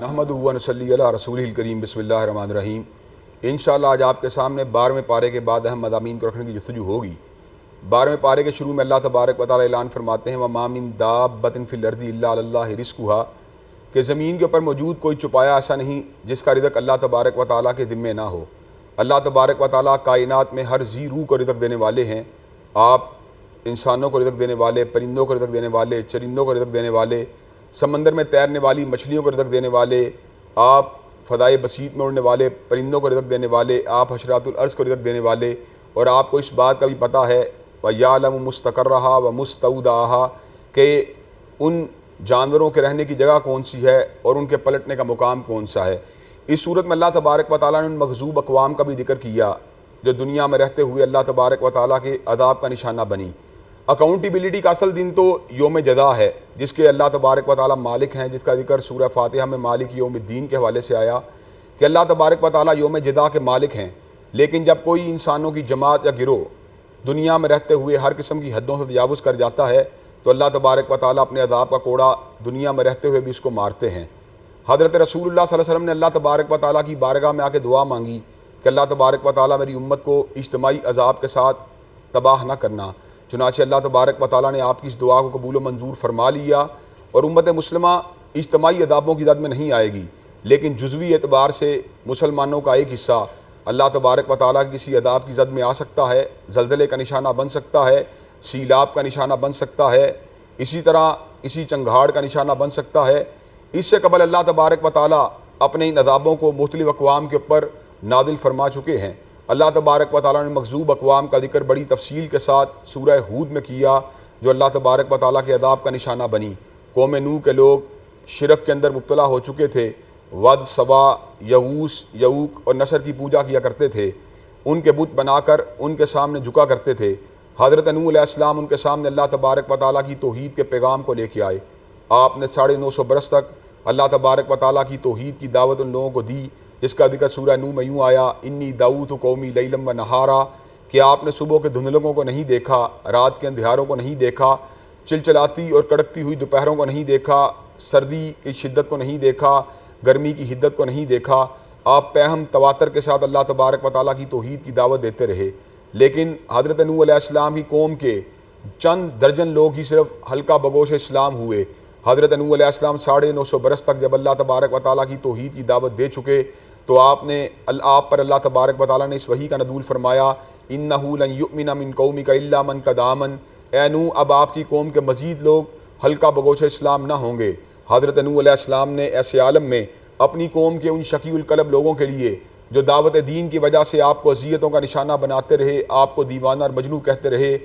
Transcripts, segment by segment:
نحمدہ و نصلی علی رسولہ الکریم بسم اللہ الرحمن الرحیم۔ انشاءاللہ آج آپ کے سامنے 12ویں پارے کے بعد اہم مضامین کو رکھنے کی جستجو ہوگی۔ 12ویں پارے کے شروع میں اللہ تبارک و تعالیٰ اعلان فرماتے ہیں وَمَا مِن دَابَّةٍ فِي الْأَرْضِ إِلَّا عَلَى اللَّهِ رِزْقُهَا کہ زمین کے اوپر موجود کوئی چپایا ایسا نہیں جس کا رزق اللہ تبارک و تعالیٰ کے ذمے نہ ہو۔ اللہ تبارک و تعالیٰ کائنات میں ہر ذی روح کو رزق دینے والے ہیں۔ آپ انسانوں کو رزق دینے والے، پرندوں کو رزق دینے والے، چرندوں کو رزق دینے والے، سمندر میں تیرنے والی مچھلیوں کو رزق دینے والے، آپ فضائے بسیط میں اڑنے والے پرندوں کو رزق دینے والے، آپ حشرات الارض کو رزق دینے والے، اور آپ کو اس بات کا بھی پتہ ہے وَيَعْلَمُ مُسْتَقَرَّهَا وَمُسْتَوْدَعَهَا کہ ان جانوروں کے رہنے کی جگہ کون سی ہے اور ان کے پلٹنے کا مقام کون سا ہے۔ اس صورت میں اللہ تبارک و تعالیٰ نے ان مغضوب اقوام کا بھی ذکر کیا جو دنیا میں رہتے ہوئے اللہ تبارک و تعالیٰ کے عذاب کا نشانہ بنی۔ اکاؤنٹیبلٹی کا اصل دن تو یوم جزا ہے جس کے اللہ تبارک و تعالیٰ مالک ہیں، جس کا ذکر سورہ فاتحہ میں مالک یوم الدین کے حوالے سے آیا کہ اللہ تبارک و تعالیٰ یوم جزا کے مالک ہیں۔ لیکن جب کوئی انسانوں کی جماعت یا گروہ دنیا میں رہتے ہوئے ہر قسم کی حدوں سے تجاوز کر جاتا ہے تو اللہ تبارک و تعالیٰ اپنے عذاب کا کوڑا دنیا میں رہتے ہوئے بھی اس کو مارتے ہیں۔ حضرت رسول اللہ صلی اللہ علیہ وسلم نے اللہ تبارک و تعالیٰ کی بارگاہ میں آ کے دعا مانگی کہ اللہ تبارک و تعالیٰ میری امت کو اجتماعی عذاب کے ساتھ تباہ نہ کرنا۔ چنانچہ اللہ تبارک و تعالیٰ نے آپ کی اس دعا کو قبول و منظور فرما لیا اور امت مسلمہ اجتماعی عذابوں کی زد میں نہیں آئے گی، لیکن جزوی اعتبار سے مسلمانوں کا ایک حصہ اللہ تبارک و تعالیٰ کی کسی عذاب کی زد میں آ سکتا ہے، زلزلے کا نشانہ بن سکتا ہے، سیلاب کا نشانہ بن سکتا ہے، اسی طرح کسی چنگھاڑ کا نشانہ بن سکتا ہے۔ اس سے قبل اللہ تبارک و تعالیٰ اپنے ان عذابوں کو مختلف اقوام کے اوپر نازل فرما چکے ہیں۔ اللہ تبارک و تعالیٰ نے مغضوب اقوام کا ذکر بڑی تفصیل کے ساتھ سورہ ہود میں کیا جو اللہ تبارک و تعالیٰ کے عذاب کا نشانہ بنی۔ قوم نوح کے لوگ شرک کے اندر مبتلا ہو چکے تھے، ود، سوا، یغوث، یعوق اور نصر کی پوجا کیا کرتے تھے، ان کے بت بنا کر ان کے سامنے جھکا کرتے تھے۔ حضرت نوح علیہ السلام ان کے سامنے اللہ تبارک و تعالیٰ کی توحید کے پیغام کو لے کے آئے۔ آپ نے 950 برس تک اللہ تبارک و تعالیٰ کی توحید کی دعوت ان لوگوں کو دی، جس کا ذکر سورہ نوح میں یوں آیا انی دعوت قومی لیلا و نہارا کہ آپ نے صبح کے دھندلکوں کو نہیں دیکھا، رات کے اندھیاروں کو نہیں دیکھا، چلچلاتی اور کڑکتی ہوئی دوپہروں کو نہیں دیکھا، سردی کی شدت کو نہیں دیکھا، گرمی کی حدت کو نہیں دیکھا۔ آپ پیہم تواتر کے ساتھ اللہ تبارک و تعالیٰ کی توحید کی دعوت دیتے رہے، لیکن حضرت نوح علیہ السلام کی قوم کے چند درجن لوگ ہی صرف ہلکا بگوش اسلام ہوئے۔ حضرت نوح علیہ السلام 950 برس تک جب اللہ تبارک و تعالیٰ کی توحید کی دعوت دے چکے تو آپ پر اللہ تبارک و تعالیٰ نے اس وحی کا نزول فرمایا اِنَّهُ لَن يُؤْمِنَ مِن قَوْمِكَ إِلَّا مَن قَدْ آمَنَ اے نوح اب آپ کی قوم کے مزید لوگ ہلکا بگوش اسلام نہ ہوں گے۔ حضرت نوح علیہ السلام نے ایسے عالم میں اپنی قوم کے ان شقی القلب لوگوں کے لیے جو دعوت دین کی وجہ سے آپ کو اذیتوں کا نشانہ بناتے رہے، آپ کو دیوانہ اور مجنوں کہتے رہے،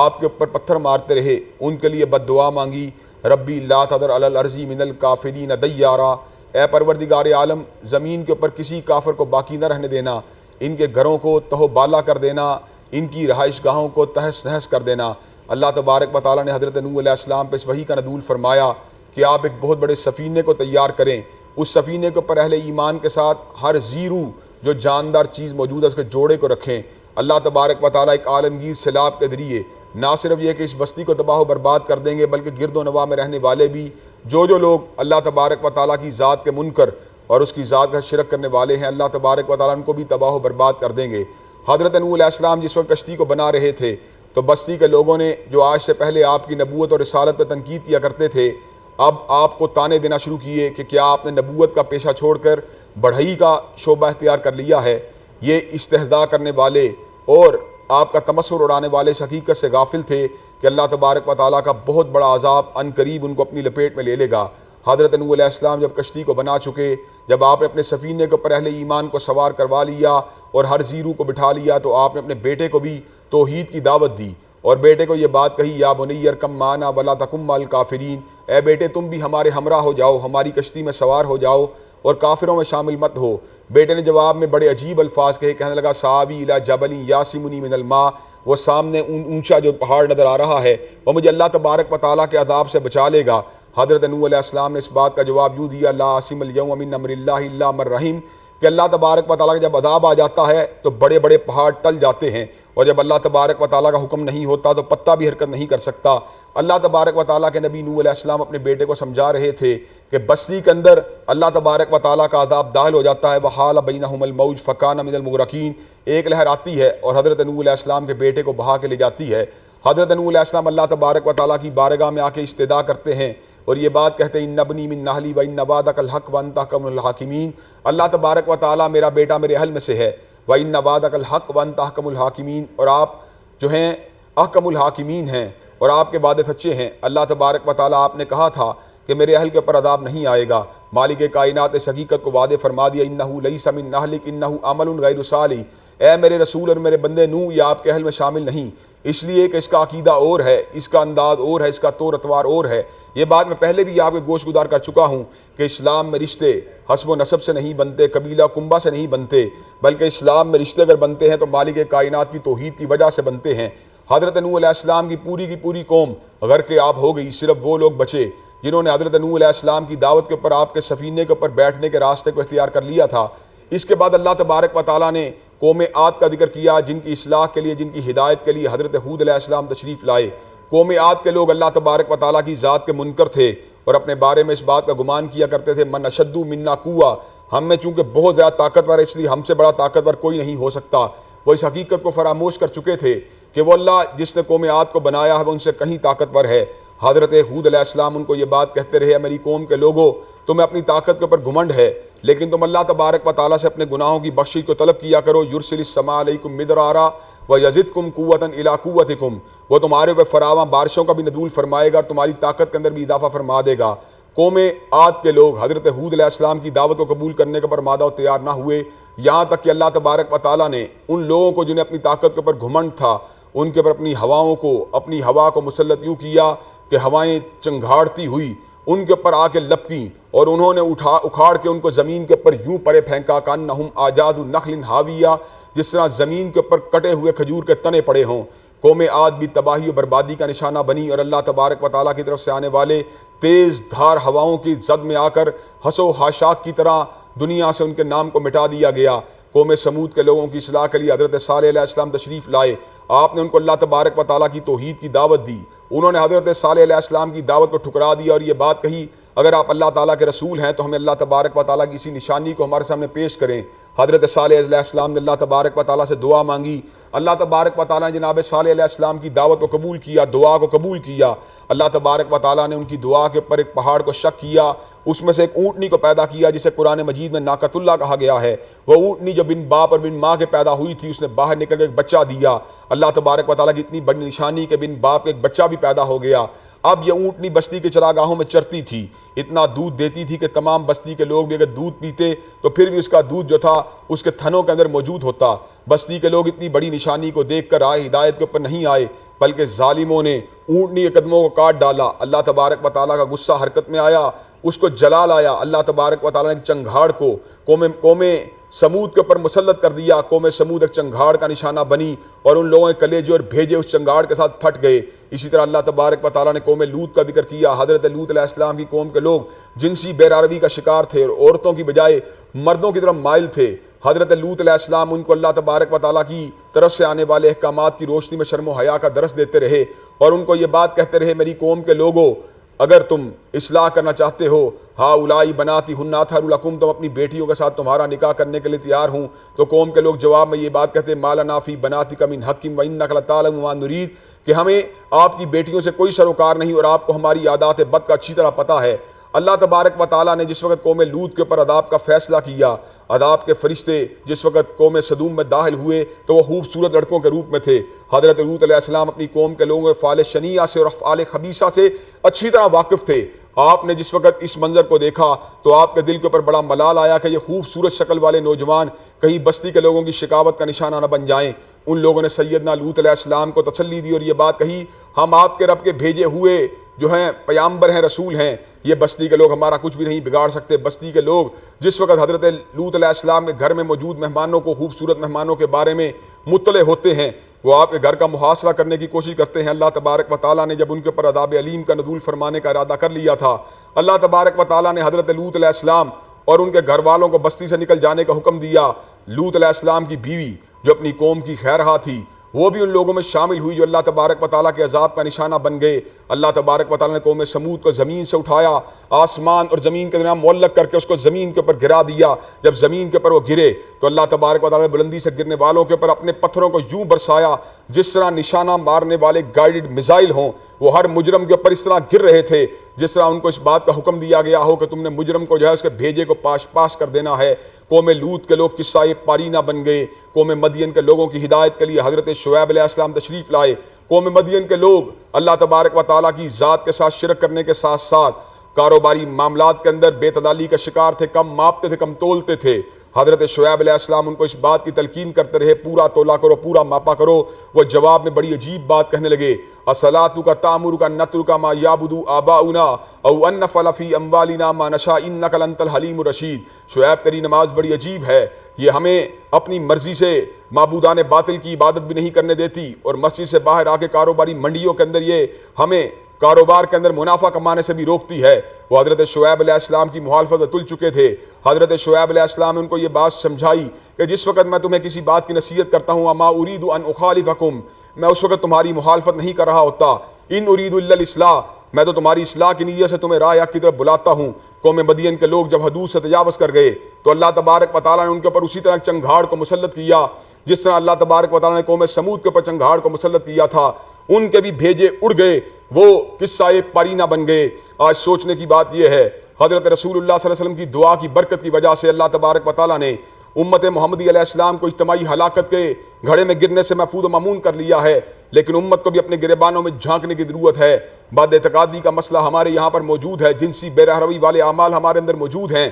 آپ کے اوپر پتھر مارتے رہے، ان کے لیے بد دعا مانگی ربی لا تذر علی الارض من الکافرین دیارا اے پروردگار عالم زمین کے اوپر کسی کافر کو باقی نہ رہنے دینا، ان کے گھروں کو تہو بالا کر دینا، ان کی رہائش گاہوں کو تہس نہس کر دینا۔ اللہ تبارک و تعالیٰ نے حضرت نوح علیہ السلام پہ اس وحی کا نزول فرمایا کہ آپ ایک بہت بڑے سفینے کو تیار کریں، اس سفینے کے اوپر اہل ایمان کے ساتھ ہر ذی روح جو جاندار چیز موجود ہے اس کے جوڑے کو رکھیں۔ اللہ تبارک و تعالیٰ ایک عالمگیر سیلاب کے ذریعے نہ صرف یہ کہ اس بستی کو تباہ و برباد کر دیں گے بلکہ گرد و نواح میں رہنے والے بھی جو لوگ اللہ تبارک و تعالیٰ کی ذات کے منکر اور اس کی ذات کا شرک کرنے والے ہیں اللہ تبارک و تعالیٰ ان کو بھی تباہ و برباد کر دیں گے۔ حضرت نوح علیہ السلام جس وقت کشتی کو بنا رہے تھے تو بستی کے لوگوں نے جو آج سے پہلے آپ کی نبوت اور رسالت پہ تنقید کیا کرتے تھے اب آپ کو تانے دینا شروع کیے کہ کیا آپ نے نبوت کا پیشہ چھوڑ کر بڑھئی کا شعبہ اختیار کر لیا ہے۔ یہ استہزاء کرنے والے اور آپ کا تمسخر اڑانے والے اس حقیقت سے غافل تھے کہ اللہ تبارک و تعالیٰ کا بہت بڑا عذاب عن قریب ان کو اپنی لپیٹ میں لے لے گا۔ حضرت نوح علیہ السلام جب کشتی کو بنا چکے، جب آپ نے اپنے سفینے کے اوپر اہل ایمان کو سوار کروا لیا اور ہر ذی روح کو بٹھا لیا تو آپ نے اپنے بیٹے کو بھی توحید کی دعوت دی اور بیٹے کو یہ بات کہی یا بنی ارکم معنا ولا تکن مع الکافرین اے بیٹے تم بھی ہمارے ہمراہ ہو جاؤ، ہماری کشتی میں سوار ہو جاؤ اور کافروں میں شامل مت ہو۔ بیٹے نے جواب میں بڑے عجیب الفاظ کہنے لگا ساوی الی جبل یعصمنی من الماء وہ سامنے اونچا جو پہاڑ نظر آ رہا ہے وہ مجھے اللہ تبارک و تعالیٰ کے عذاب سے بچا لے گا۔ حضرت نوح علیہ السلام نے اس بات کا جواب یوں دیا لا عاصم اليوم من امر اللہ الا من رحم کہ اللہ تبارک و تعالیٰ کا جب عذاب آ جاتا ہے تو بڑے بڑے پہاڑ ٹل جاتے ہیں اور جب اللہ تبارک و تعالیٰ کا حکم نہیں ہوتا تو پتا بھی حرکت نہیں کر سکتا۔ اللہ تبارک و تعالیٰ کے نبی نوح علیہ السلام اپنے بیٹے کو سمجھا رہے تھے کہ بستی کے اندر اللہ تبارک و تعالیٰ کا عذاب داخل ہو جاتا ہے، وحال بینہم الموج فکان من المغرقین، ایک لہر آتی ہے اور حضرت نوح علیہ السلام کے بیٹے کو بہا کے لے جاتی ہے۔ حضرت نوح علیہ السلام اللہ تبارک و تعالیٰ کی بارگاہ میں آ کے استدعا کرتے ہیں اور یہ بات کہتے ہیں ان ابنی من اہلی و ان وعدک الحق وانت احکم الحاکمین، اللہ تبارک و تعالیٰ میرا بیٹا میرے اہل میں سے ہے، و ان وعدک الحق وانت احکم الحاکمین، اور آپ جو ہیں احکم الحاکمین ہیں اور آپ کے وعدے سچے ہیں۔ اللہ تبارک و تعالیٰ آپ نے کہا تھا کہ میرے اہل کے اوپر عذاب نہیں آئے گا، مالک کائنات اس حقیقت کو وعدے فرما دیا انہ لیس من اہلک انہ عمل غیر صالح، اے میرے رسول اور میرے بندے نوح یہ آپ کے اہل میں شامل نہیں، اس لیے کہ اس کا عقیدہ اور ہے، اس کا انداز اور ہے، اس کا طور اتوار اور ہے۔ یہ بات میں پہلے بھی آپ کے گوش گزار کر چکا ہوں کہ اسلام میں رشتے حسب و نسب سے نہیں بنتے، قبیلہ کنبہ سے نہیں بنتے، بلکہ اسلام میں رشتے اگر بنتے ہیں تو مالک کائنات کی توحید کی وجہ سے بنتے ہیں۔ حضرت نوح علیہ السلام کی پوری قوم غرق آب ہو گئی، صرف وہ لوگ بچے جنہوں نے حضرت نوح علیہ السلام کی دعوت کے اوپر آپ کے سفینے کے اوپر بیٹھنے کے راستے کو اختیار کر لیا تھا۔ اس کے بعد اللہ تبارک و تعالیٰ نے قوم عاد کا ذکر کیا، جن کی اصلاح کے لیے، جن کی ہدایت کے لیے حضرت ہود علیہ السلام تشریف لائے۔ قوم عاد کے لوگ اللہ تبارک و تعالیٰ کی ذات کے منکر تھے اور اپنے بارے میں اس بات کا گمان کیا کرتے تھے من اشد منا قوہ، ہم میں چونکہ بہت زیادہ طاقتور ہے اس لیے ہم سے بڑا طاقتور کوئی نہیں ہو سکتا۔ وہ اس حقیقت کو فراموش کر چکے تھے کہ وہ اللہ جس نے قوم عاد کو بنایا ہے وہ ان سے کہیں طاقتور ہے۔ حضرت ہود علیہ السلام ان کو یہ بات کہتے رہے میری قوم کے لوگوں تمہیں اپنی طاقت کے اوپر گھمنڈ ہے، لیکن تم اللہ تبارک و تعالیٰ سے اپنے گناہوں کی بخشش کو طلب کیا کرو، یرسل السماء علیکم مدرارا ویزدکم قوۃ الی قوتکم، وہ تمہارے اوپر فراواں بارشوں کا بھی نزول فرمائے گا اور تمہاری طاقت کے اندر بھی اضافہ فرما دے گا۔ قوم عاد کے لوگ حضرت ہود علیہ السلام کی دعوت کو قبول کرنے کے اوپر مادہ و تیار نہ ہوئے، یہاں تک کہ اللہ تبارک و تعالیٰ نے ان لوگوں کو جنہیں اپنی طاقت کے اوپر گھمنڈ تھا ان کے اوپر اپنی ہواؤں کو، اپنی ہوا کو مسلط یوں کیا کہ ہوائیں چنگھاڑتی ہوئی ان کے اوپر آ کے لپکیں اور انہوں نے اکھاڑ کے ان کو زمین کے اوپر یوں پرے پھینکا کانہم اعجاز نخل حاویہ، جس طرح زمین کے اوپر کٹے ہوئے کھجور کے تنے پڑے ہوں۔ قوم عاد بھی تباہی و بربادی کا نشانہ بنی اور اللہ تبارک و تعالیٰ کی طرف سے آنے والے تیز دھار ہواؤں کی زد میں آ کر حسو خاشاک کی طرح دنیا سے ان کے نام کو مٹا دیا گیا۔ قوم سمود کے لوگوں کی اصلاح کے لیے حضرت صالح علیہ السلام تشریف لائے، آپ نے ان کو اللہ تبارک و تعالیٰ کی توحید کی دعوت دی، انہوں نے حضرت صالح علیہ السلام کی دعوت کو ٹھکرا دیا اور یہ بات کہی اگر آپ اللہ تعالیٰ کے رسول ہیں تو ہمیں اللہ تبارک و تعالیٰ کی اسی نشانی کو ہمارے سامنے پیش کریں۔ حضرت صالح علیہ السلام نے اللہ تبارک و تعالیٰ سے دعا مانگی، اللہ تبارک و تعالیٰ نے جناب صالح علیہ السلام کی دعوت کو قبول کیا، دعا کو قبول کیا۔ اللہ تبارک و تعالیٰ نے ان کی دعا کے اوپر ایک پہاڑ کو شق کیا، اس میں سے ایک اونٹنی کو پیدا کیا جسے قرآن مجید میں ناقۃ اللہ کہا گیا ہے۔ وہ اونٹنی جو بن باپ اور بن ماں کے پیدا ہوئی تھی، اس نے باہر نکل کے ایک بچہ دیا۔ اللہ تبارک و تعالیٰ کی اتنی بڑی نشانی کہ بن باپ کے ایک بچہ بھی پیدا ہو گیا۔ اب یہ اونٹنی بستی کے چراگاہوں میں چرتی تھی، اتنا دودھ دیتی تھی کہ تمام بستی کے لوگ بھی اگر دودھ پیتے تو پھر بھی اس کا دودھ جو تھا اس کے تھنوں کے اندر موجود ہوتا۔ بستی کے لوگ اتنی بڑی نشانی کو دیکھ کر آئے، ہدایت کے اوپر نہیں آئے، بلکہ ظالموں نے اونٹنی کے قدموں کو کاٹ ڈالا۔ اللہ تبارک و تعالیٰ کا غصہ حرکت میں آیا، اس کو جلال آیا۔ اللہ تبارک و تعالیٰ نے چنگھاڑ کو قوم سمود کے اوپر مسلط کر دیا۔ قوم سمود ایک چنگھاڑ کا نشانہ بنی اور ان لوگوں کے کلیجے اور بھیجے اس چنگھاڑ کے ساتھ پھٹ گئے۔ اسی طرح اللہ تبارک و تعالیٰ نے قوم لوط کا ذکر کیا۔ حضرت لوط علیہ السلام کی قوم کے لوگ جنسی بے روی کا شکار تھے اور عورتوں کی بجائے مردوں کی طرف مائل تھے۔ حضرت لوط علیہ السلام ان کو اللہ تبارک و تعالیٰ کی طرف سے آنے والے احکامات کی روشنی میں شرم و حیا کا درس دیتے رہے اور ان کو یہ بات کہتے رہے میری قوم کے لوگوں اگر تم اصلاح کرنا چاہتے ہو ہؤلاء بناتی ہن اطہر لکم، تم اپنی بیٹیوں کے ساتھ تمہارا نکاح کرنے کے لیے تیار ہوں۔ تو قوم کے لوگ جواب میں یہ بات کہتے ما لنا فی بناتک من حق وانک لتعلم ما نرید، کہ ہمیں آپ کی بیٹیوں سے کوئی سروکار نہیں اور آپ کو ہماری عادات بد کا اچھی طرح پتہ ہے۔ اللہ تبارک و تعالیٰ نے جس وقت قوم لوط کے اوپر عذاب کا فیصلہ کیا، عذاب کے فرشتے جس وقت قوم سدوم میں داخل ہوئے تو وہ خوبصورت لڑکوں کے روپ میں تھے۔ حضرت لوط علیہ السلام اپنی قوم کے لوگوں کے فعال شنیعہ سے اور افعال خبیثہ سے اچھی طرح واقف تھے۔ آپ نے جس وقت اس منظر کو دیکھا تو آپ کے دل کے اوپر بڑا ملال آیا کہ یہ خوبصورت شکل والے نوجوان کہیں بستی کے لوگوں کی شکاوت کا نشانہ نہ بن جائیں۔ ان لوگوں نے سیدنا لوط علیہ السلام کو تسلی دی اور یہ بات کہی ہم آپ کے رب کے بھیجے ہوئے جو ہیں پیامبر ہیں، رسول ہیں، یہ بستی کے لوگ ہمارا کچھ بھی نہیں بگاڑ سکتے۔ بستی کے لوگ جس وقت حضرت لوط علیہ السلام کے گھر میں موجود مہمانوں کو، خوبصورت مہمانوں کے بارے میں مطلع ہوتے ہیں، وہ آپ کے گھر کا محاصرہ کرنے کی کوشش کرتے ہیں۔ اللہ تبارک و تعالیٰ نے جب ان کے اوپر عذاب علیم کا نزول فرمانے کا ارادہ کر لیا تھا، اللہ تبارک و تعالیٰ نے حضرت لوط علیہ السلام اور ان کے گھر والوں کو بستی سے نکل جانے کا حکم دیا۔ لوط علیہ السلام کی بیوی جو اپنی قوم کی خیرخواہ تھی، وہ بھی ان لوگوں میں شامل ہوئی جو اللہ تبارک و تعالیٰ کے عذاب کا نشانہ بن گئے۔ اللہ تبارک و تعالیٰ نے قوم سمود کو زمین سے اٹھایا، آسمان اور زمین کے درمیان معلق کر کے اس کو زمین کے اوپر گرا دیا۔ جب زمین کے اوپر وہ گرے تو اللہ تبارک و تعالیٰ نے بلندی سے گرنے والوں کے اوپر اپنے پتھروں کو یوں برسایا جس طرح نشانہ مارنے والے گائیڈڈ میزائل ہوں، وہ ہر مجرم کے اوپر اس طرح گر رہے تھے جس طرح ان کو اس بات کا حکم دیا گیا ہو کہ تم نے مجرم کو جو ہے اس کے بھیجے کو پاش پاش کر دینا ہے۔ قوم لوط کے لوگ قصہ پارینہ بن گئے۔ قوم مدین کے لوگوں کی ہدایت کے لیے حضرت شعیب علیہ السلام تشریف لائے۔ قوم مدین کے لوگ اللہ تبارک و تعالیٰ کی ذات کے ساتھ شرک کرنے کے ساتھ ساتھ کاروباری معاملات کے اندر بے تعدالی کا شکار تھے، کم ماپتے تھے، کم تولتے تھے۔ حضرت شعیب علیہ السلام ان کو اس بات کی تلقین کرتے رہے، پورا تولا کرو، پورا ماپا کرو۔ وہ جواب میں بڑی عجیب بات کہنے لگے، اصلاتک تامرک ان نترک ما یعبد آباؤنا او ان نفعل فی اموالنا ما نشاء انک لانت الحلیم الرشید۔ شعیب تیری نماز بڑی عجیب ہے، یہ ہمیں اپنی مرضی سے معبودان باطل کی عبادت بھی نہیں کرنے دیتی، اور مسجد سے باہر آ کے کاروباری منڈیوں کے اندر یہ ہمیں کاروبار کے اندر منافع کمانے سے بھی روکتی ہے۔ وہ حضرت شعیب علیہ السلام کی مخالفت میں تل چکے تھے۔ حضرت شعیب علیہ السلام نے ان کو یہ بات سمجھائی کہ جس وقت میں تمہیں کسی بات کی نصیحت کرتا ہوں، اما ارید ان اخالفکم، میں اس وقت تمہاری مخالفت نہیں کر رہا ہوتا، ان ارید الا الاصلاح، میں تو تمہاری اصلاح کی نیت سے تمہیں راہ حق کی طرف بلاتا ہوں۔ قوم مدین کے لوگ جب حدود سے تجاوز کر گئے تو اللہ تبارک و تعالیٰ نے ان کے اوپر اسی طرح چنگھاڑ کو مسلط کیا جس طرح اللہ تبارک و تعالیٰ نے قوم سمود کے اوپر چنگھاڑ کو مسلط کیا تھا۔ ان کے بھی بھیجے اڑ گئے، وہ قصہ پارینہ بن گئے۔ آج سوچنے کی بات یہ ہے، حضرت رسول اللہ صلی اللہ علیہ وسلم کی دعا کی برکت کی وجہ سے اللہ تبارک و تعالیٰ نے امت محمدی علیہ السلام کو اجتماعی ہلاکت کے گھڑے میں گرنے سے محفوظ و مامون کر لیا ہے، لیکن امت کو بھی اپنے گریبانوں میں جھانکنے کی ضرورت ہے۔ بد اعتقادی کا مسئلہ ہمارے یہاں پر موجود ہے، جنسی بے رحمی والے اعمال ہمارے اندر موجود ہیں،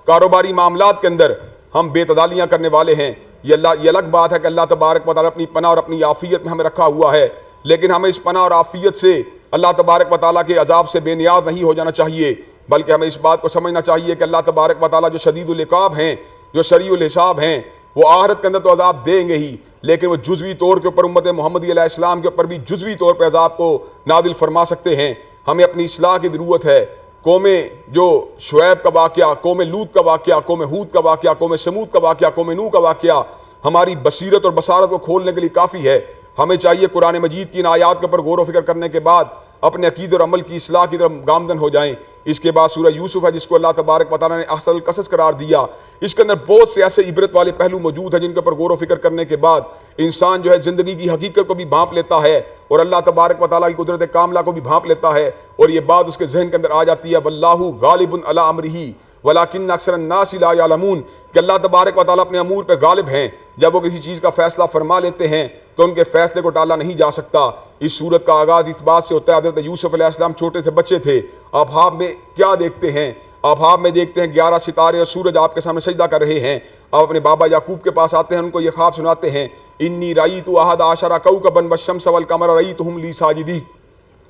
کاروباری معاملات کے اندر ہم بے تعدالیاں کرنے والے ہیں۔ یہ الگ بات ہے کہ اللہ تبارک و تعالیٰ اپنی پناہ اور اپنی عافیت میں ہمیں رکھا ہوا ہے، لیکن ہمیں اس پناہ اور عافیت سے اللہ تبارک و تعالیٰ کے عذاب سے بے نیاز نہیں ہو جانا چاہیے، بلکہ ہمیں اس بات کو سمجھنا چاہیے کہ اللہ تبارک و تعالیٰ جو شدید العقاب ہیں، جو سریع الحساب ہیں، وہ آخرت کے اندر تو عذاب دیں گے ہی، لیکن وہ جزوی طور کے اوپر امت محمدی علیہ السلام کے اوپر بھی جزوی طور پہ عذاب کو نازل فرما سکتے ہیں۔ ہمیں اپنی اصلاح کی ضرورت ہے۔ قوم جو شعیب کا واقعہ، قوم لوط کا واقعہ، قوم ہود کا واقعہ، قوم سمود کا واقعہ، قوم نوح کا واقعہ ہماری بصیرت اور بصارت کو کھولنے کے لیے کافی ہے۔ ہمیں چاہیے قرآن مجید کی ان آیات کے اوپر غور و فکر کرنے کے بعد اپنے عقیدے اور عمل کی اصلاح کی طرف گامزن ہو جائیں۔ اس کے بعد سورہ یوسف ہے جس کو اللہ تبارک و تعالیٰ نے احسن القصص قرار دیا۔ اس کے اندر بہت سے ایسے عبرت والے پہلو موجود ہیں جن کے اوپر غور و فکر کرنے کے بعد انسان جو ہے زندگی کی حقیقت کو بھی بھانپ لیتا ہے اور اللہ تبارک و تعالیٰ کی قدرت کاملہ کو بھی بھانپ لیتا ہے، اور یہ بات اس کے ذہن کے اندر آ جاتی ہے، واللہ غالب علی امرہ ولیکن اکثر الناس لا یعلمون، کہ اللہ تبارک و تعالیٰ اپنے امور پہ غالب ہیں۔ جب وہ کسی چیز کا فیصلہ فرما لیتے ہیں تو ان کے فیصلے کو ٹالا نہیں جا سکتا۔ اس صورت کا آغاز اس بات سے ہوتا ہے، حضرت یوسف علیہ السلام چھوٹے سے بچے تھے۔ آپ خواب میں کیا دیکھتے ہیں؟ آپ خواب میں دیکھتے ہیں 11 ستارے اور سورج آپ کے سامنے سجدہ کر رہے ہیں۔ آپ اپنے بابا یعقوب کے پاس آتے ہیں، ان کو یہ خواب سناتے ہیں، انی رأیت احد عشر کوکبا والشمس والقمر رأیتهم لی ساجدین۔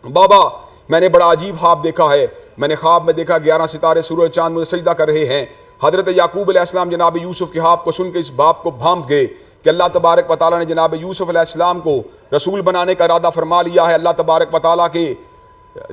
بابا میں نے بڑا عجیب خواب دیکھا ہے، میں نے خواب میں دیکھا 11 ستارے سورج چاند مجھے سجدہ کر رہے ہیں۔ حضرت یعقوب علیہ السلام جناب یوسف کے خواب کو سن کے اس باپ کو بھانپ گئے کہ اللہ تبارک و تعالیٰ نے جناب یوسف علیہ السلام کو رسول بنانے کا ارادہ فرما لیا ہے۔ اللہ تبارک و تعالیٰ کے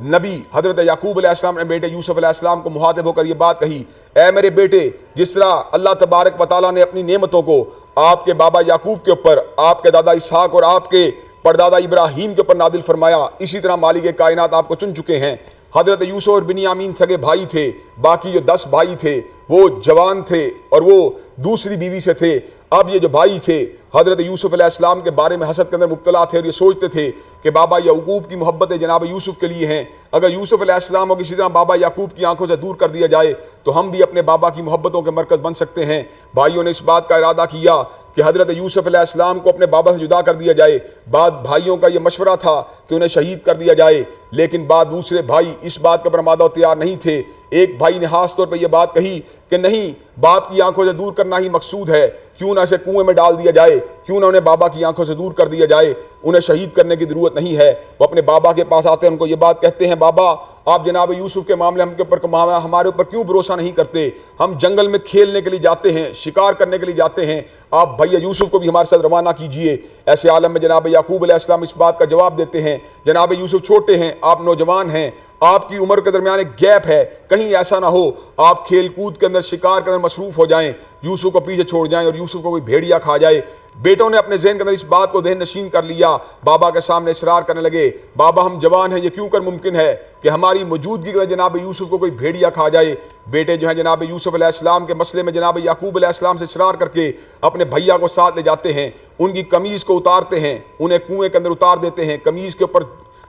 نبی حضرت یعقوب علیہ السلام نے بیٹے یوسف علیہ السلام کو مخاطب ہو کر یہ بات کہی، اے میرے بیٹے، جس طرح اللہ تبارک و تعالیٰ نے اپنی نعمتوں کو آپ کے بابا یعقوب کے اوپر، آپ کے دادا اسحاق اور آپ کے پردادا ابراہیم کے اوپر نازل فرمایا، اسی طرح مالک کائنات آپ کو چن چکے ہیں۔ حضرت یوسف اور بنیامین سگے بھائی تھے، باقی جو 10 بھائی تھے وہ جوان تھے اور وہ دوسری بیوی سے تھے۔ اب یہ جو بھائی تھے حضرت یوسف علیہ السلام کے بارے میں حسد کے اندر مبتلا تھے اور یہ سوچتے تھے کہ بابا یعقوب کی محبتیں جناب یوسف کے لیے ہیں، اگر یوسف علیہ السلام کو کسی طرح بابا یعقوب کی آنکھوں سے دور کر دیا جائے تو ہم بھی اپنے بابا کی محبتوں کے مرکز بن سکتے ہیں۔ بھائیوں نے اس بات کا ارادہ کیا کہ حضرت یوسف علیہ السلام کو اپنے بابا سے جدا کر دیا جائے۔ بعد بھائیوں کا یہ مشورہ تھا کہ انہیں شہید کر دیا جائے، لیکن بعد دوسرے بھائی اس بات کے پر آمادہ و تیار نہیں تھے۔ ایک بھائی نے خاص طور پہ یہ بات کہی کہ نہیں، باپ کی آنکھوں سے دور کرنا ہی مقصود ہے، کیوں نہ اسے کنویں میں ڈال دیا جائے، کیوں نہ انہیں بابا کی آنکھوں سے دور کر دیا جائے، انہیں شہید کرنے کی ضرورت نہیں ہے۔ وہ اپنے بابا کے پاس آتے ہیں، ان کو یہ بات کہتے ہیں، بابا آپ جناب یوسف کے معاملے ہمارے اوپر کیوں بھروسہ نہیں کرتے؟ ہم جنگل میں کھیلنے کے لیے جاتے ہیں، شکار کرنے کے لیے جاتے ہیں، آپ بھیا یوسف کو بھی ہمارے ساتھ روانہ کیجئے۔ ایسے عالم میں جناب یعقوب علیہ السلام اس بات کا جواب دیتے ہیں، جناب یوسف چھوٹے ہیں، آپ نوجوان ہیں، آپ کی عمر کے درمیان ایک گیپ ہے، کہیں ایسا نہ ہو آپ کھیل کود کے اندر، شکار کے اندر مصروف ہو جائیں، یوسف کو پیچھے چھوڑ جائیں اور یوسف کو کوئی بھیڑیا کھا جائے۔ بیٹوں نے اپنے ذہن کے اندر اس بات کو ذہن نشین کر لیا، بابا کے سامنے اصرار کرنے لگے، بابا ہم جوان ہیں، یہ کیوں کر ممکن ہے کہ ہماری موجودگی کے جناب یوسف کو کوئی بھیڑیا کھا جائے۔ بیٹے جو ہیں جناب یوسف علیہ السلام کے مسئلے میں جناب یعقوب علیہ السلام سے اصرار کر کے اپنے بھیا کو ساتھ لے جاتے ہیں، ان کی قمیض کو اتارتے ہیں، انہیں کنویں کے اندر اتار دیتے ہیں، قمیض کے اوپر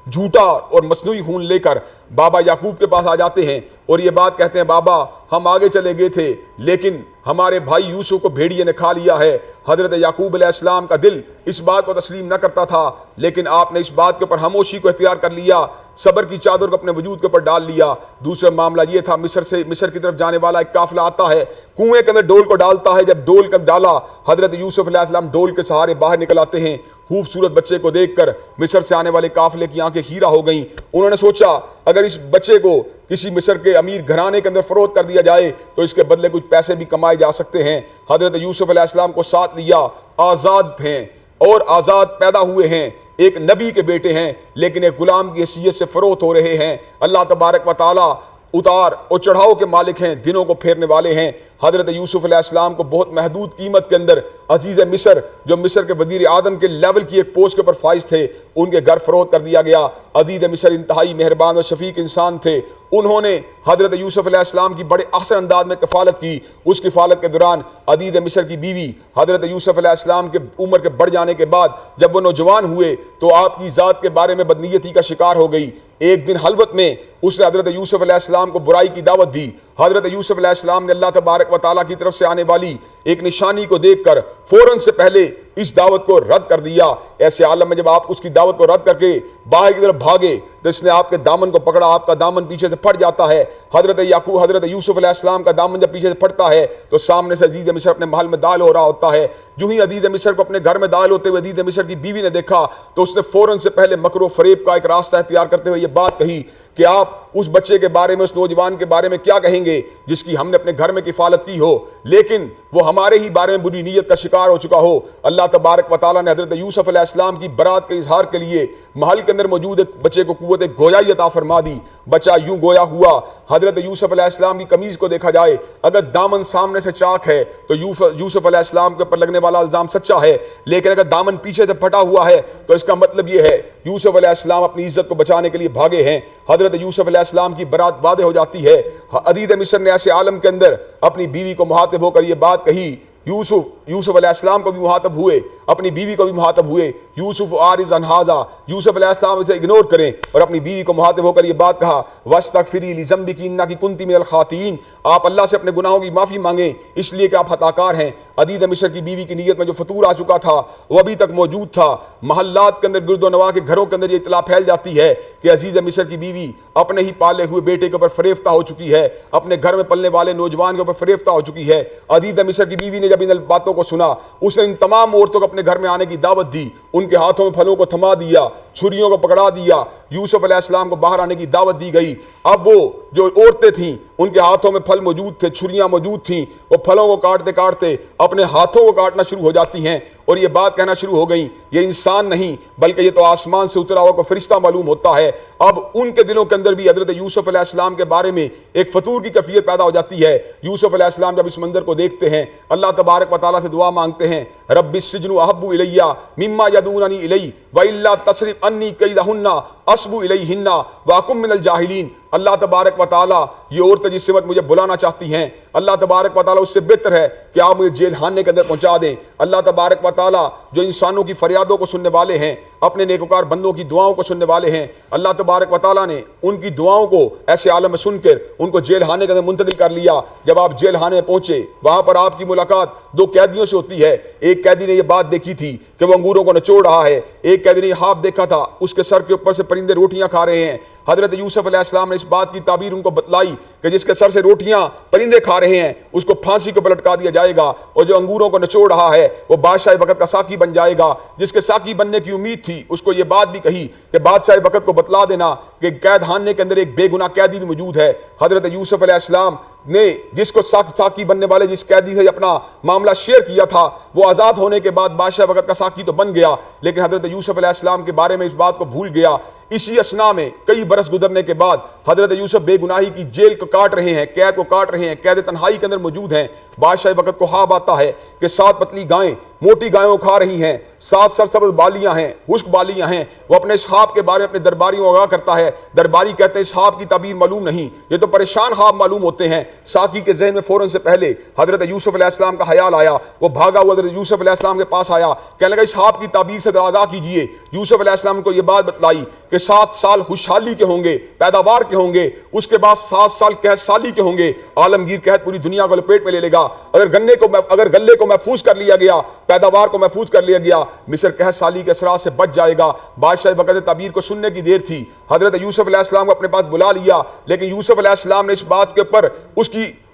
جھوٹا اور مصنوعی خون لے کر بابا یعقوب کے پاس آ جاتے ہیں اور یہ بات کہتے ہیں، بابا ہم آگے چلے گئے تھے لیکن ہمارے بھائی یوسف کو بھیڑیے نے کھا لیا ہے۔ حضرت یعقوب علیہ السلام کا دل اس بات کو تسلیم نہ کرتا تھا، لیکن آپ نے اس بات کے اوپر خاموشی کو اختیار کر لیا، صبر کی چادر کو اپنے وجود کے اوپر ڈال لیا۔ دوسرا معاملہ یہ تھا، مصر کی طرف جانے والا ایک قافلہ آتا ہے، کنویں کے اندر ڈول کو ڈالتا ہے، جب ڈول کا ڈالا حضرت یوسف علیہ السلام ڈول کے سہارے باہر نکل آتے ہیں۔ خوبصورت بچے کو دیکھ کر مصر سے آنے والے قافلے کی آنکھیں خیرہ ہو گئیں، انہوں نے سوچا اگر اس بچے کو کسی مصر کے امیر گھرانے کے اندر فروخت کر دیا جائے تو اس کے بدلے کچھ پیسے بھی کمائے جا سکتے ہیں۔ حضرت یوسف علیہ السلام کو ساتھ لیا، آزاد ہیں اور آزاد پیدا ہوئے ہیں، ایک نبی کے بیٹے ہیں لیکن ایک غلام کی حیثیت سے فروخت ہو رہے ہیں۔ اللہ تبارک و تعالی اتار اور چڑھاؤ کے مالک ہیں، دنوں کو پھیرنے والے ہیں۔ حضرت یوسف علیہ السلام کو بہت محدود قیمت کے اندر عزیز مصر جو مصر کے وزیر اعظم کے لیول کی ایک پوسٹ کے اوپر فائز تھے، ان کے گھر فروخت کر دیا گیا۔ عزیز مصر انتہائی مہربان اور شفیق انسان تھے، انہوں نے حضرت یوسف علیہ السلام کی بڑے احسن انداز میں کفالت کی۔ اس کفالت کے دوران عزیز مصر کی بیوی حضرت یوسف علیہ السلام کے عمر کے بڑھ جانے کے بعد جب وہ نوجوان ہوئے تو آپ کی ذات کے بارے میں بدنیتی کا شکار ہو گئی۔ ایک دن خلوت میں اس نے حضرت یوسف علیہ السلام کو برائی کی دعوت دی۔ حضرت یوسف علیہ السلام نے اللہ تبارک و تعالیٰ کی طرف سے آنے والی ایک نشانی کو دیکھ کر فوراً سے پہلے اس دعوت کو رد کر دیا۔ ایسے عالم میں جب آپ اس کی دعوت کو رد کر کے باہر کی طرف بھاگے تو اس نے آپ کے دامن کو پکڑا، آپ کا دامن پیچھے سے پھٹ جاتا ہے۔ حضرت یوسف علیہ السلام کا دامن جب پیچھے سے پھٹتا ہے تو سامنے سے عزیز مصر اپنے محل میں داخل ہو رہا ہوتا ہے۔ جو ہی عزیز مصر کو اپنے گھر میں داخل ہوتے ہوئے عزیز مصر کی بیوی نے دیکھا تو اس نے فوراً سے پہلے مکر و فریب کا ایک راستہ اختیار کرتے ہوئے یہ بات کہی کہ آپ اس بچے کے بارے میں، اس نوجوان کے بارے میں کیا کہیں گے جس کی ہم نے اپنے گھر میں کفالت کی ہو لیکن وہ ہمارے ہی بارے میں بری نیت کا شکار ہو چکا ہو۔ اللہ تبارک و تعالیٰ نے حضرت یوسف علیہ السلام کی برات کے اظہار کے لیے محل کے اندر موجود ایک بچے کو قوت گویائی عطا فرما دی۔ بچہ یوں گویا ہوا، حضرت یوسف علیہ السلام کی قمیض کو دیکھا جائے، اگر دامن سامنے سے چاک ہے تو یوسف علیہ السلام کے اوپر لگنے والا الزام سچا ہے، لیکن اگر دامن پیچھے سے پھٹا ہوا ہے تو اس کا مطلب یہ ہے یوسف علیہ السلام اپنی عزت کو بچانے کے لیے بھاگے ہیں۔ حضرت یوسف علیہ السلام کی برات واضح ہو جاتی ہے۔ عزیز مصر نے ایسے عالم کے اندر اپنی بیوی کو مخاطب ہو کر یہ بات کہی، یوسف علیہ السلام کو بھی مخاطب ہوئے، اپنی بیوی کو بھی مخاطب ہوئے، یوسف عارض عن ھذا، یوسف علیہ السلام اسے اگنور کریں اور اپنی بیوی کو مخاطب ہو کر یہ بات کہا، واستغفری لذنبک انک کنت من الخاطئین، آپ اللہ سے اپنے گناہوں کی معافی مانگیں اس لیے کہ آپ خطا کار ہیں۔ عزیز مصر کی بیوی کی نیت میں جو فطور آ چکا تھا وہ ابھی تک موجود تھا۔ محلات کے اندر، گرد و نواح کے گھروں کے اندر یہ اطلاع پھیل جاتی ہے کہ عزیز مصر کی بیوی اپنے ہی پالے ہوئے بیٹے کے اوپر فریفتہ ہو چکی ہے، اپنے گھر میں پلنے والے نوجوان کے اوپر فریفتہ ہو چکی ہے۔ عزیز مصر کی بیوی نے جب ان باتوں کو سنا، اس نے ان تمام عورتوں کو اپنے گھر میں آنے کی دعوت دی، ان کے ہاتھوں میں پھلوں کو تھما دیا، چھریوں کو پکڑا دیا، یوسف علیہ السلام کو باہر آنے کی دعوت دی گئی۔ اب وہ جو عورتیں تھیں ان کے ہاتھوں میں پھل موجود تھے، چھریاں موجود تھیں، وہ پھلوں کو کاٹتے کاٹتے اپنے ہاتھوں کو کاٹنا شروع ہو جاتی ہیں اور یہ بات کہنا شروع ہو گئی، یہ انسان نہیں بلکہ یہ تو آسمان سے اترا ہوا کوئی فرشتہ معلوم ہوتا ہے۔ اب ان کے دلوں کے اندر بھی حضرت یوسف علیہ السلام کے بارے میں ایک فطور کی کیفیت پیدا ہو جاتی ہے۔ یوسف علیہ السلام جب اس منظر کو دیکھتے ہیں، اللہ تبارک و تعالیٰ سے دعا مانگتے ہیں، رب السجن احب الی مما یدعوننی الی والا تصرف عنی کیدہن اصب الیہن واکن من الجاہلین۔ اللہ تبارک و تعالیٰ یہ عورتیں جس سمت مجھے بلانا چاہتی ہیں، اللہ تبارک و تعالیٰ اس سے بہتر ہے کہ آپ مجھے جیل خانے کے اندر پہنچا دیں۔ اللہ تبارک و تعالیٰ جو انسانوں کی فریادوں کو سننے والے ہیں، اپنے نیکوکار بندوں کی دعاؤں کو سننے والے ہیں، اللہ تبارک و تعالیٰ نے ان کی دعاؤں کو ایسے عالم میں سن کر ان کو جیل خانے کے اندر منتقل کر لیا۔ جب آپ جیل خانے میں پہنچے، وہاں پر آپ کی ملاقات دو قیدیوں سے ہوتی ہے۔ ایک قیدی نے یہ بات دیکھی تھی کہ وہ انگوروں کو نچوڑ رہا ہے، ایک قیدی نے یہ خواب دیکھا تھا اس کے سر کے اوپر سے پرندے روٹیاں کھا رہے ہیں۔ حضرت یوسف علیہ السلام نے اس بات کی تعبیر ان کو بتلائی کہ جس کے سر سے روٹیاں پرندے کھا رہے ہیں اس کو پھانسی کو لٹکا دیا جائے گا، اور جو انگوروں کو نچوڑ رہا ہے وہ بادشاہ وقت کا ساقی بن جائے گا۔ جس کے ساقی بننے کی امید تھی اس کو یہ بات بھی کہی کہ بادشاہ وقت کو بتلا دینا کہ قید خانے کے اندر ایک بے گناہ قیدی بھی موجود ہے۔ حضرت یوسف علیہ السلام نے جس کو ساقی بننے والے جس قیدی سے اپنا معاملہ شیئر کیا تھا وہ آزاد ہونے کے بعد بادشاہ وقت کا ساقی تو بن گیا، لیکن حضرت یوسف علیہ السلام کے بارے میں اس بات کو بھول گیا۔ اسی اسنا میں کئی برس گزرنے کے بعد حضرت یوسف بے گناہی کی جیل کو کاٹ رہے ہیں، قید کو کاٹ رہے ہیں، قید تنہائی کے اندر موجود ہیں۔ بادشاہ وقت کو خواب آتا ہے کہ 7 پتلی گائیں موٹی گایوں کھا رہی ہیں، 7 سرسبز بالیاں ہیں، خشک بالیاں ہیں۔ وہ اپنے اس خواب کے بارے میں اپنے درباریوں کو آگاہ کرتا ہے۔ درباری کہتے ہیں اس خواب کی تعبیر معلوم نہیں، یہ تو پریشان خواب معلوم ہوتے ہیں۔ ساقی کے ذہن میں فوراً سے پہلے حضرت یوسف علیہ السلام کا خیال آیا، وہ بھاگا ہوا حضرت یوسف علیہ السلام کے پاس آیا، کہنے لگا اس خواب کی تعبیر سے آگاہ کیجئے۔ یوسف علیہ السلام کو یہ بات بتلائی کہ 7 سال خوشحالی کے ہوں گے، پیداوار کے ہوں گے، اس کے بعد 7 سال قحط سالی کے ہوں گے۔ عالمگیر قحط پوری دنیا کو لپیٹ میں لے لے گا۔ اگر غلے کو محفوظ کر لیا گیا، پیداوار کو محفوظ کر لیا گیا، مصر قحط سالی کے اثرات سے بچ جائے گا۔ بادشاہ وقت تعبیر کو سننے کی دیر تھی، حضرت یوسف علیہ السلام کو اپنے پاس بلا لیا، لیکن یوسف علیہ السلام نے اس بات کے اوپر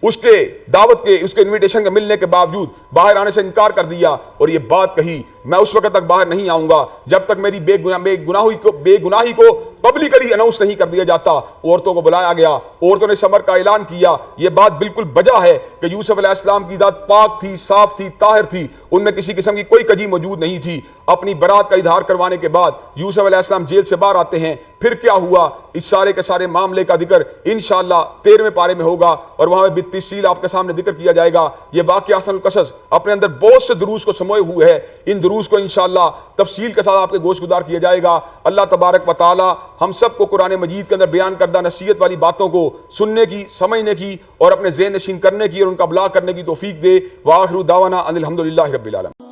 اس کے دعوت کے، اس کے انویٹیشن کے ملنے کے باوجود باہر آنے سے انکار کر دیا، اور یہ بات کہی میں اس وقت تک باہر نہیں آؤں گا جب تک میری بے گناہی کو پبلکلی اناؤنس نہیں کر دیا جاتا۔ عورتوں کو بلایا گیا، عورتوں نے سمر کا اعلان کیا۔ یہ بات بالکل بجا ہے کہ یوسف علیہ السلام کی ذات پاک تھی، صاف تھی، طاہر تھی، ان میں کسی قسم کی کوئی کجی موجود نہیں تھی۔ اپنی برات کا اظہار کروانے کے بعد یوسف علیہ السلام جیل سے باہر آتے ہیں۔ پھر کیا ہوا، اس سارے کے سارے معاملے کا ذکر انشاءاللہ 13ویں پارے میں ہوگا، اور وہاں بالتفصیل آپ کے سامنے ذکر کیا جائے گا۔ یہ واقعہ احسن القصص اپنے اندر بہت سے دروس کو سموئے ہوئے ہے، ان دروس کو انشاءاللہ تفصیل کے ساتھ آپ کے گوش گزار کیا جائے گا۔ اللہ تبارک و تعالی ہم سب کو قرآن مجید کے اندر بیان کردہ نصیحت والی باتوں کو سننے کی، سمجھنے کی اور اپنے ذہن نشین کرنے کی اور ان کا ابلاغ کرنے کی توفیق دے۔ وآخر دعوانا ان الحمدللہ رب العالمین۔